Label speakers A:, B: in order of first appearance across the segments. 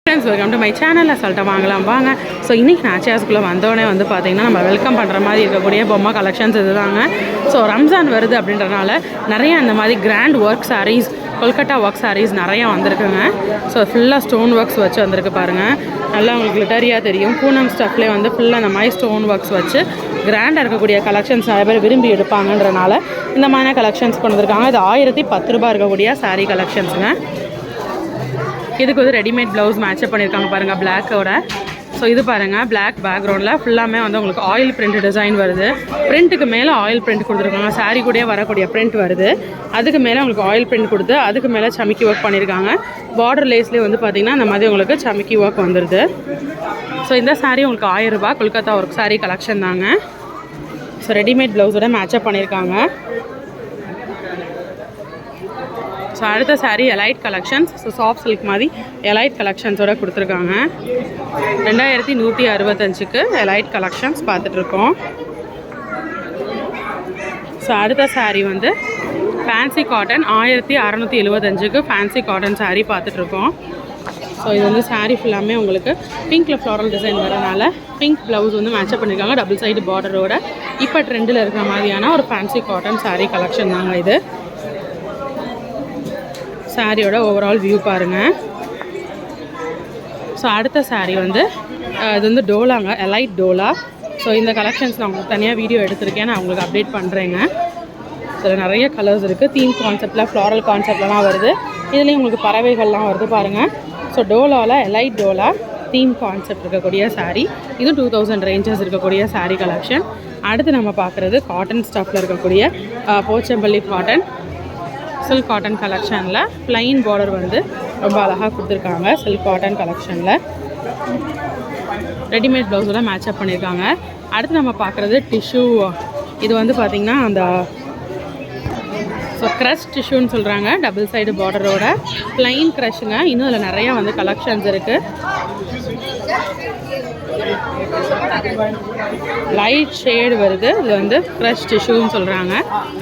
A: Friends welcome to my சேனலில் சொல்லிட்டு வாங்கலாம் வாங்க. ஸோ இன்றைக்கி நாச்சியாஸ்குள்ளே வந்தோடனே வந்து பார்த்திங்கன்னா நம்ம வெல்கம் பண்ணுற மாதிரி இருக்கக்கூடிய பொம்மை கலெக்ஷன்ஸ் இதுதாங்க. ஸோ ரம்ஜான் வருது அப்படின்றனால நிறைய அந்த மாதிரி grand work saris, Kolkata work saris நிறையா வந்திருக்குங்க. ஸோ ஃபுல்லாக ஸ்டோன் ஒர்க்ஸ் வச்சு வந்திருக்கு பாருங்கள். நல்லா உங்களுக்கு கிளிட்டரியாக தெரியும். பூனம் ஸ்டஃப்லேயே வந்து ஃபுல்லாக அந்த மாதிரி ஸ்டோன் ஒர்க்ஸ் வச்சு கிராண்டாக இருக்கக்கூடிய கலெக்ஷன்ஸ் நிறைய பேர் விரும்பி எடுப்பாங்கன்றனால இந்த மாதிரியான கலெக்ஷன்ஸ் கொண்டு வந்திருக்காங்க. இது 1010 ரூபா இருக்கக்கூடிய சாரீ கலெக்ஷன்ஸுங்க. இதுக்கு வந்து ரெடிமேட் ப்ளவுஸ் மேட்சப் பண்ணியிருக்காங்க பாருங்கள் பிளாக்கோட. ஸோ இது பாருங்கள் பிளாக் பேக்ரவுண்டில் ஃபுல்லாமே வந்து உங்களுக்கு ஆயில் பிரிண்ட் டிசைன் வருது. பிரிண்ட்டுக்கு மேலே ஆயில் பிரிண்ட் கொடுத்துருக்காங்க. சாரீ கூட வரக்கூடிய பிரிண்ட் வருது. அதுக்கு மேலே உங்களுக்கு ஆயில் பிரிண்ட் கொடுத்து அதுக்கு மேலே சமிக்கி ஒர்க் பண்ணியிருக்காங்க. பார்டர் லேஸ்லேயே வந்து பார்த்திங்கன்னா அந்த மாதிரி உங்களுக்கு சமிக்கி ஒர்க் வந்துடுது. ஸோ இந்த சாரீ உங்களுக்கு 1000 ரூபா கொல்கத்தா ஒர்க் சாரீ கலெக்ஷன் தாங்க. ஸோ ரெடிமேட் ப்ளவுஸோட மேட்சப் பண்ணியிருக்காங்க. ஸோ அடுத்த sari elite collections. So soft silk மாதிரி எலைட் கலெக்ஷன்ஸோடு கொடுத்துருக்காங்க. 2165க்கு எலைட் கலெக்ஷன்ஸ் பார்த்துட்ருக்கோம். ஸோ அடுத்த சாரீ வந்து ஃபேன்சி காட்டன் 1675க்கு ஃபேன்சி காட்டன் சாரீ பார்த்துட்ருக்கோம். ஸோ இது வந்து சாரீ ஃபுல்லாமே உங்களுக்கு பிங்க்கில் ஃப்ளாரல் டிசைன் வரனால பிங்க் ப்ளவுஸ் வந்து மேட்சப் பண்ணியிருக்காங்க. டபுள் சைடு பார்டரோட இப்போ ட்ரெண்டில் இருக்கிற மாதிரியான ஒரு ஃபேன்சி காட்டன் சாரீ கலெக்ஷன் தாங்க இது. சாரியோட ஓவரால் வியூ பாருங்கள். ஸோ அடுத்த சாரீ வந்து இது வந்து டோலாங்க, எலைட் டோலா. ஸோ இந்த கலெக்ஷன்ஸ் நான் உங்களுக்கு தனியாக வீடியோ எடுத்திருக்கேன், நான் உங்களுக்கு அப்டேட் பண்ணுறேங்க. ஸோ நிறைய கலர்ஸ் இருக்குது. தீம் கான்செப்டில் ஃப்ளாரல் கான்செப்ட்லாம் வருது. இதுலேயும் உங்களுக்கு பறவைகள்லாம் வருது பாருங்கள். ஸோ டோலாவில் எலைட் டோலா தீம் கான்செப்ட் இருக்கக்கூடிய சாரீ. இது 2000 ரேஞ்சஸ் இருக்கக்கூடிய சாரீ கலெக்ஷன். அடுத்து நம்ம பார்க்குறது காட்டன் ஸ்டஃப்பில் இருக்கக்கூடிய போச்சம்பள்ளி காட்டன் சில்க் காட்டன் கலெக்ஷனில் ப்ளைன் பார்டர் வந்து ரொம்ப அழகாக கொடுத்துருக்காங்க. சில்க் காட்டன் கலெக்ஷனில் ரெடிமேட் ப்ளவுஸோட மேட்சப் பண்ணியிருக்காங்க. அடுத்து நம்ம பார்க்குறது டிஷ்யூ. இது வந்து பார்த்திங்கன்னா அந்த க்ரஷ் டிஷ்யூன்னு சொல்கிறாங்க. டபுள் சைடு பார்டரோட ப்ளைன் க்ரஷ்ஷுங்க. இன்னும் அதில் நிறையா வந்து கலெக்ஷன்ஸ் இருக்குது. லைட் ஷேடு வருது. இது வந்து க்ரஷ் டிஷ்யூன்னு சொல்கிறாங்க.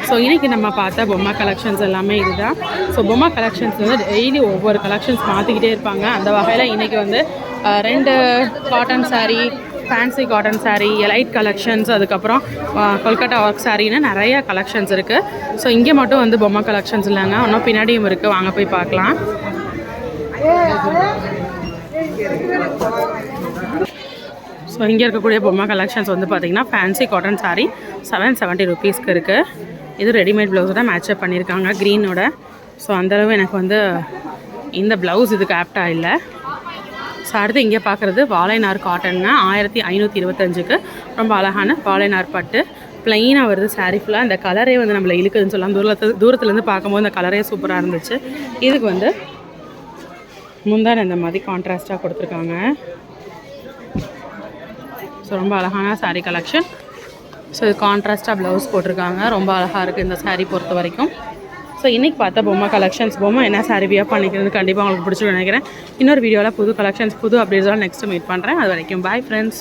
A: ஸோ இன்றைக்கி நம்ம பார்த்த பொம்மை கலெக்ஷன்ஸ் எல்லாமே இதுதான். ஸோ பொம்மை கலெக்ஷன்ஸ் வந்து டெய்லி ஒவ்வொரு கலெக்ஷன்ஸ் மாற்றிக்கிட்டே இருப்பாங்க. அந்த வகையில் இன்றைக்கி வந்து 2 cotton sari, fancy cotton sari, elite collections, அதுக்கப்புறம் கொல்கட்டா ஒர்க் சாரீன்னு நிறைய கலெக்ஷன்ஸ் இருக்குது. ஸோ இங்கே மட்டும் வந்து பொம்மை கலெக்ஷன்ஸ் இல்லைங்க, இன்னும் பின்னாடியும் இருக்குது. வாங்க போய் பார்க்கலாம். ஸோ இங்கே இருக்கக்கூடிய பொம்மை கலெக்ஷன்ஸ் வந்து பார்த்திங்கன்னா ஃபேன்சி காட்டன் சாரீ 770 ருபீஸ்க்கு இருக்குது. இது ரெடிமேட் ப்ளவுஸோட மேட்சப் பண்ணியிருக்காங்க க்ரீனோட. ஸோ அந்தளவு எனக்கு வந்து இந்த ப்ளவுஸ் இதுக்கு ஆப்டாக இல்லை. ஸோ அடுத்து இங்கே பார்க்குறது வாழைநார் காட்டனுங்க. 1525க்கு ரொம்ப அழகான வாழைநார் பட்டு ப்ளைனாக வருது சாரீ ஃபுல்லாக. இந்த கலரே வந்து நம்மளை இழுக்குதுன்னு சொல்லலாம். தூரத்துலேருந்து பார்க்கும்போது இந்த கலரே சூப்பராக இருந்துச்சு. இதுக்கு வந்து முந்தான இந்த மாதிரி கான்ட்ராஸ்ட்டாக கொடுத்துருக்காங்க. ஸோ ரொம்ப அழகான சாரீ கலெக்ஷன். ஸோ இது கான்ட்ராஸ்ட்டாக ப்ளவுஸ் போட்டிருக்காங்க. ரொம்ப அழகாக இருக்குது இந்த சாரீ பொறுத்த வரைக்கும். ஸோ இன்றைக்கி பார்த்தா பொம்மை கலெக்ஷன்ஸ், பொம்மை என்ன சாரீ வியர் பண்ணிக்கிறது கண்டிப்பாக உங்களுக்கு பிடிச்சிருன்னு நினைக்கிறேன். இன்னொரு வீடியோவில் புது கலெக்ஷன்ஸ் புது அப்டேட்ஸோட நெக்ஸ்ட்டு மீட் பண்ணுறேன். அது வரைக்கும் பாய் ஃப்ரெண்ட்ஸ்.